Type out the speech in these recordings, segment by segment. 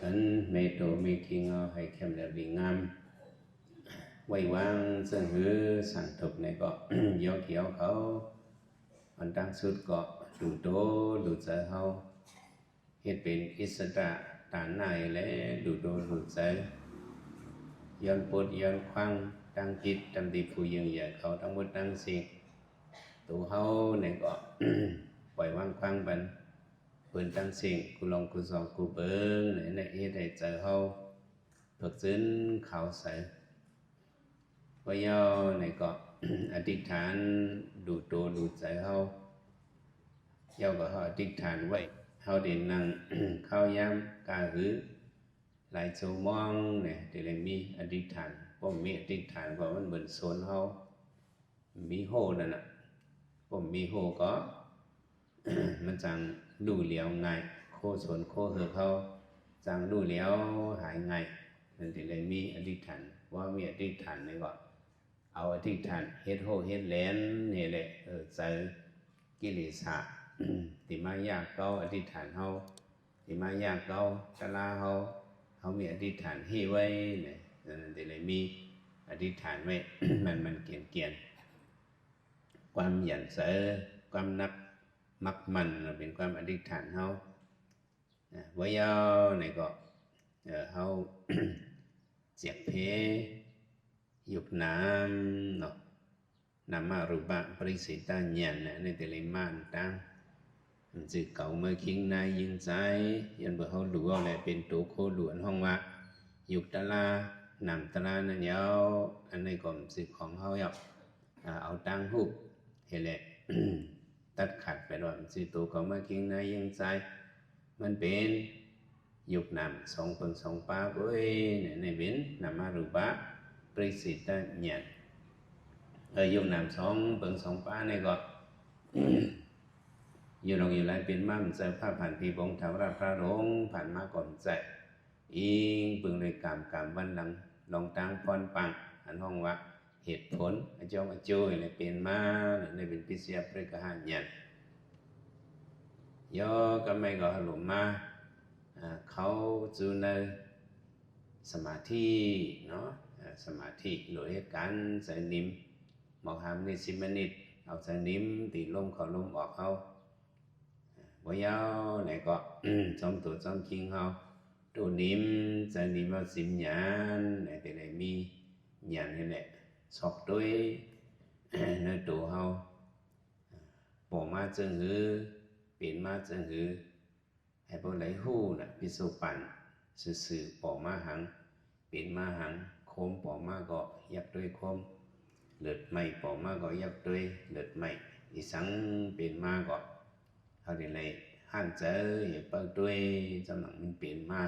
กันไม่โตไม่คิงเอาให้เข้มและดีงามไว้วางเสื่อหือสั่งถกในก็ยอเขียวเขาอันตั้งสุดก็ดูโตดูใจเขาเฮ็ดเป็นอิสระตาหน้าและดูโตดูใจย้อนปวดย้อนควังตั้งจิตตั้งดีผู้ยังใหญ่เขาทั้งหมดทั้งสิ่งตัวเขาเนี่ยก็ ปล่อยวางควังบันเปิดตั้งสิ่งกูลองกูสองกูเบิ้งในเฮ็ดให้ใจเขาฝึกซึ้นเขาใส่ว่าย่อในก็ อธิษฐานดูตัวดูใจเขาย่อก็เขาอธิษฐานไว้เขาเด่นนั่ง เข้ายามกาหือหลายชั่วโมงเนี่ยเดี๋ยวมีอธิษฐานผมมีอธิษฐานเพราะมันเหมือนโซนเขามีโหนั่นน่ะผมมีโหก็ มันจังดูเหลียวง่ายโคสนโคเหือเขาจังดูเหลียวหายง่ายนั่นที่เลยมีอธิษฐานว่ามีอธิษฐานนี่ก็เอาอธิษฐานเฮ็ดโหเฮ็ดแหลนนี่แหละใจกิเลสะ ที่มายากเก้าอธิษฐานเฮาที่มายากเก้าตะลาเฮามีอธิษฐานให้ไว้เนี่ยนั่นที่เลยมีอธิษฐานไว้ มันเกียนความหยันเสือความนักมักมันเป็นความอธิษฐานเฮาว่ายาวในก็เฮา เจียกเพยุกน้ำเนาะนามารูปะปริสิตาญาณในแต่ละมานตั้งจึกเก่าเมื่อคิงนายยิงใจยันบ่เฮาหลัวแหละเป็นตัวโคหลวนห้องว่ายุกตะลานำตะลานั่นยาวอันในกล่อมสึกของเฮาอยากเอาตั้งหุบเฮ็ดแหละ ตัดขาดไปว่าสิตัวเก่าเมื่อคิงนายยิงใจมันเป็นยุคนำสองเปิงสองป้าเว้ยในเว้นนามารูปะปริสิตาญาณยุคนำสองเปิงสองป้าในก็ อยู่ลงอยู่ไรเป็นมั่มเจอผ้าผ่านปีบงถาวรพระรงผ่านมาก่อนใจอิงปึงเลยกามวันหลังลองตั้งพรปังอันห้องว่าเหตุผลอจงอจุยเลยเป็นมาในเป็นพิเศษประกาศยันย่อก็ไม่ก็หลุมมาเขาจูในสมาธิเนาะสมาธิโดยการใส่นิ่มหมอกหามใน10 นาทีเอาใส่นิ่มตีลมเขาลมออกเขาว่ายาวไหนก็ จอมตัวจอมคิงเขาตัวนิ่มใส่นิ่มเอาสิมหยานไหนแต่ไหนมีหยานนี่แหละสอกด้วย ในตัวเขาปอมาจึงหือเปลี่ยนมาจึงหือให้พวกไหลหู้น่ะพิสุปันสื่อปอมาหังเปลี่ยนมาหังโคมปอมาก็ยักด้วยโคมเลือดไหมปอมาก็ยักด้วยเลือดไหมอีสังเปลี่ยนมาก็เขาเดี๋ยวเลยหันเจออย่าเปิดด้วยจำหนังมันเปลี่ยนมา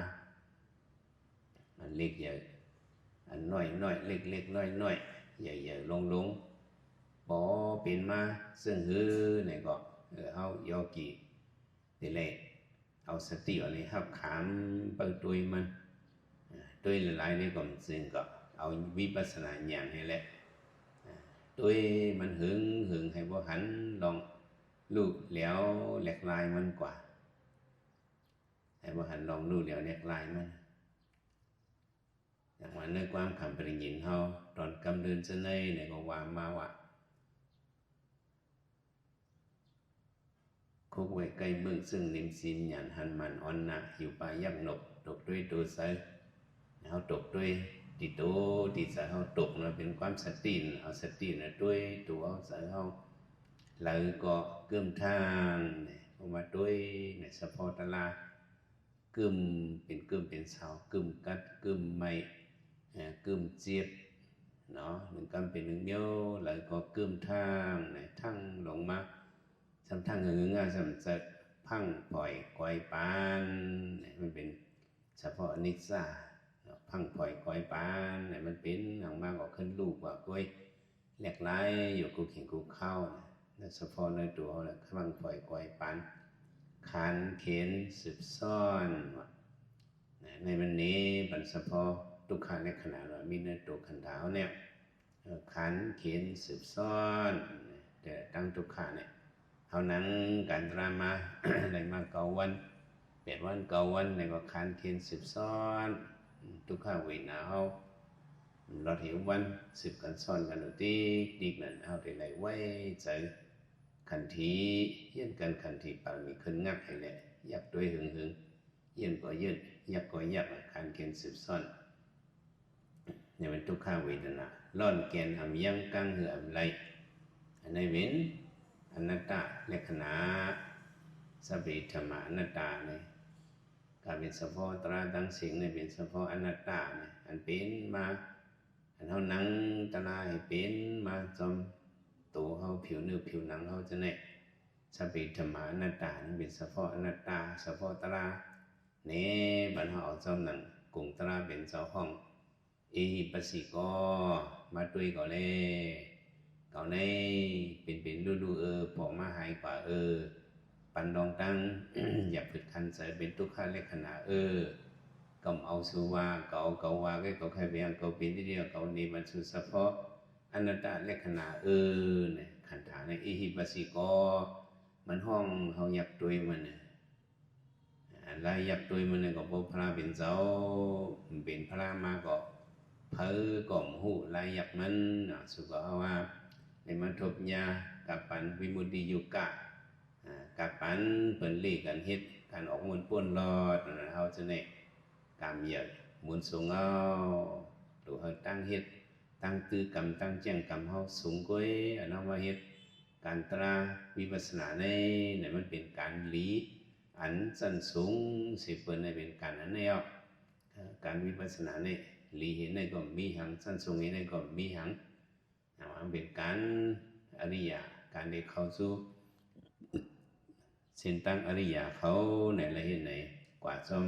อันเล็กใหญ่อันน้อยเล็กน้อยใหญ่ลงปอเปลี่ยนมาซึ่งหือเนี่ยก็เอาโยกีเดี๋ยวเลยเอาสติอะไรครับขามเปิดด้วยมันด้วยหลายๆในกล่อมซึ่งก็เอาวิปัสสนาญาณให้แหละด้วยมันหึงให้บ่หันลองลูกแล้วแหลกลายมันกว่าให้บ่หันลองลูกแล้วแหลกลายมันอย่างว่าในความคำปริญญาเฮาตอนกำเดินเสน่ห์ในก็ว่ามาว่าคุกไว้ใกล้เมืองซึ่งนิมสินหยันหันมันอ่อนหนักอยู่ป่ายักหนกตกด้วยตัวใสเฮาตกด้วยติโตติสะเฮาตกนะเป็นความสติเอาสตินะด้วยตัวเอาใส่เฮาแล้วก็เกิมทางออกมาด้วยในสะพอตะลากึมเป็นเสากึมกัดกึมไม้กึมเจี๊ยบเนาะหนึ่งกำเป็นหนึ่งเดียวแล้วก็กึมทางในทั้งลงมาสำทั้งหึงสำจัดพังปล่อยกอยปานมันเป็นเฉพาะนิสาพังปล่อยกอยปานมันเป็นหนังมากกว่าขึ้นลูกกว่ากล้วยแหลกไล่อยู่กูเข่งกูเข้านะเฉพาะในตัวนะพังปล่อยกอยปานขันเข็นสืบซ่อนในวันนี้บรรเฉพาะทุกขาในขณะเรามีในตัวขันเท้าเนี่ยขันเข็นสืบซ่อนแต่ตั้งทุกขาเนี่ยเท่านั้นการตรามา อะไรมาเกาวัน 8 วัน9 วันในก็คานเขียน10 ซ้อนทุกข้าเวนาเฮาเราเห็นวัน10 กันซ้อนกันตีดีนั่นเฮาได้ไหลไว้ใจขันทีเยี่ยนกันขันทีปานมีขึ้นงักให้แหละยักด้วยหึงเยี่ยนก็เยี่ยนยักก็ยักคานเขียน10 ซ้อนเนี่ยเป็นทุกข้าเวทนาล่อนแกนอำยังกังเหืออำไรอันในเว้นอนัตตาลักษณะสัพเพธรรมะอนัตตาเนี่ยการเป็นสภาวะตราตั้งสิ่งเนี่ยเป็นสภาวะอนัตตาเนี่ยอันเป็นมาอันเฮานั่งตราให้เป็นมาจอมตัวเฮาผิวเนื้อผิวหนังเฮาจะเนี่ยสัพเพธรรมะอนัตตานี่เป็นสภาวะอนัตตาสภาวะตราเนี่ยบัดเฮาเอาจอมนั่นกงตราเป็นเจ้าห้องเอหิปัสสิโกมาตุยก็เลยเก่าในเป็นลู่ๆพอมาหายกว่าปันดองตั้ง อย่าผิดคันใส่เป็นทุกขาเลขนากำเอาสุวาเก่าว่าก็ใครเบียงเก่าเป็นที่เดียวเก่านี้มันสุเฉพาะอนัตตเลขนาเนี่ยขันธาในอิหิปัสสิโกมันห้องเฮายักตุยมันเนี่ยลายยักตุยมันเนี่ยก็บ่พระเป็นเจ้าเป็นพระมาก็เพ้อก่อมหูลายยักมันสุก็ว่าในมันทบญากับปันวิมุตติยุกะกับปันเปิ่นลีกันเฮ็ดการออกมนต์ป้นรอดเฮาจะเนี่ยกามเหยียดมุนสูงเอาตัวเฮาตั้งเฮ็ดตั้งตื้อกรรมตั้งแจ้งกรรมเฮาสูงก้อยอันนั้นว่าเฮ็ดการตราวิปัสสนาในมันเป็นการหลีอันสั้นสูงสิเปิ้นให้เป็นการอันแนวการวิปัสสนาในหลีเห็นในก็มีหังสั้นสูงเห็นในก็มีหังมันเป็นการอริยะการได้เข้าสู่เส้นตั้งอริยะเขาในละเห็นไหนกว่าซ่อม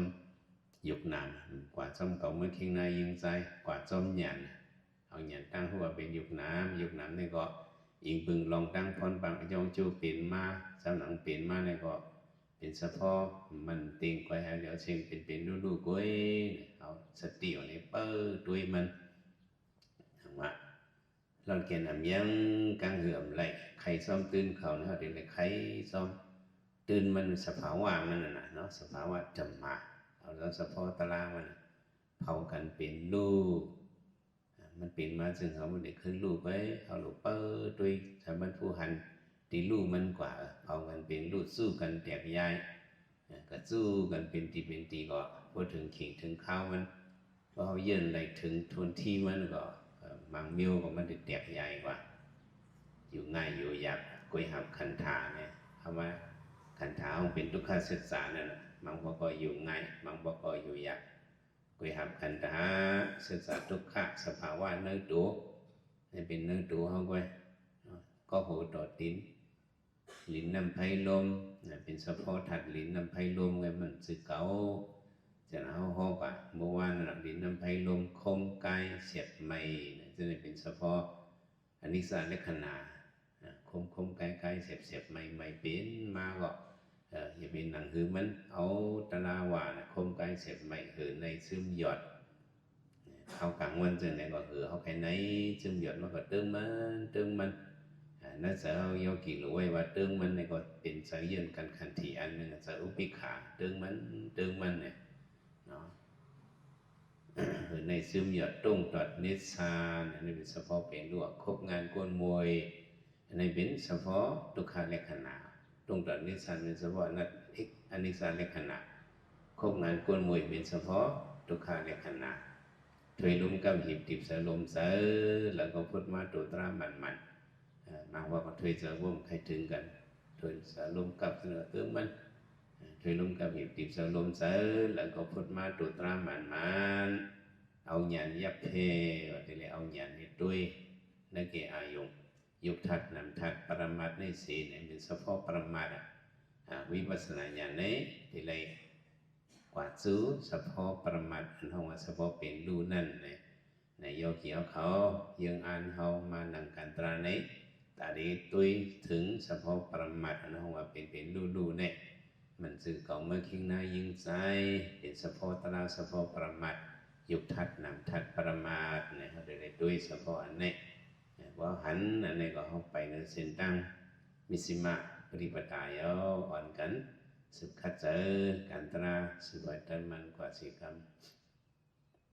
ยุกนามกว่าซ่อมเก่าเมื่อคิงนายยิงใจกว่าซ่อมหยันเอาหยันตั้งหัวเป็นยุกน้ำนี่ก็อิงพึงลองตั้งพรบางจงจูเป็นมาสำหลังเป็นมานี่ก็เป็นเฉพาะมันติงไว้ให้เดี๋ยวเชิงเป็นลู่ๆก้อยเอาสติเอาในเปิ้ด้วยมันถังว่าเราเขียนอำยังกังเหือมไหลใครซ่อมตื่นเขาเนี่ยเดี๋ยวใครซ่อมตื่นมันสภาวะมันน่ะเนาะสภาวะธรรมะเอาแล้วเฉพาะตารางมันเผากันเป็นลูกมันเป็นมาซึ่งเขาไม่ได้ขึ้นลูกไว้เอาลูกเปิ้ด้วยสามัญผู้หันตีลูกมันกว่าเผากันเป็นลูกสู้กันแตกย้ายก็สู้กันเป็นตีก็พอถึงขิงถึงข้าวมันพอเขาเยินอะไรถึงทนที่มันก็บางมิ้วก็มันแตกย้ายกว่าอยู่ง่ายอยู่ยากก้อยหับคันธาเนี่ยคำว่าขันธาของเป็นทุกขศึกษานั่นน่ะบางบ่ก็อยู่ง่ายบางบ่ก็อยู่ยากกุยหับขันธาศึกษาทุกขะสภาวะเนื้อตัวให้เป็นเนื้อตัวเฮาไว้ก็โหต่อตินลิ้นน้ำไผ่ลมเป็นเฉพาะถัดลิ้นน้ำไผ่ลมไงมันสึกเก่าจะเฮาฮอกอ่ะเมื่อวานน่ะลิ้นน้ำไผ่ลมคมกายเสียบไม้จะได้เป็นเฉพาะอนิสสาลักษณะคมกายเสียบไม้เป็นมาก็อย่าเป็นหนังหือมันเอาตะลาว่าคมกายเสียบไม้หือในซึมหยอดเขากลางวันจนไหนก็หือเขาแค่ไหนซึมหยอดมันก็ตึงมันนั่นจะเอาโยกิรู้ไว้ว่าตึงมันในก็เป็นสายเยือนกันขันทีอันหนึ่งจะอุปิขาตึงมันเนี่ยเนาะหือในซึมหยอดตุ้งตอดนิสานอันนี้เป็นเฉพาะเป็นลวกคบงานกวนมวยในเป็นเฉพาะทุกขาเลขนาตรงตัดนิสันเป็นเฉพาะนัดอนิสานเลขนาคบงานกวนมวยเป็นเฉพาะทุกขาเลขนาถอยลุ่มกับหีบติบสลมเสือแล้วก็พุทธมาตัวตรามันมาว่าก็ถอยเสือว่มใครถึงกันถอยสลมกับเสือเติมมันถอยลุ่มกับหีบติบสลมเสือแล้วก็พุทธมาตัวตรามันเอาหยันยับเพว่าจะเลยเอาหยันนี่ด้วยนักเกอายุกทัดนำทัดปรมัตในศีลเป็นเฉพาะปรมัตวิปัสสนาญาณนี้ที่เลยกว่าซื้อเฉพาะปรมัตอันห้องว่าเฉพาะเป็นรูนั่นในโยเขียวเขายังอ่านเขามานังกันตราในตาดีตุยถึงเฉพาะปรมัตอันห้องว่าเป็นรูเนี่ยมันสื่อเก่าเมื่อคิงนายิงใจเป็นเฉพาะตราเฉพาะปรมัตยุกทัดนำทัดปรมัตเนี่ยเขาได้ตุยเฉพาะอันนี้ว่าหันอันนี้ก็เข้าไปในเส้นตั้งมิสิมะปฏิปทาเอาอ่อนกัน สึกขัดเจอการตราสึกไว้เติมมันกว่าสีกรรม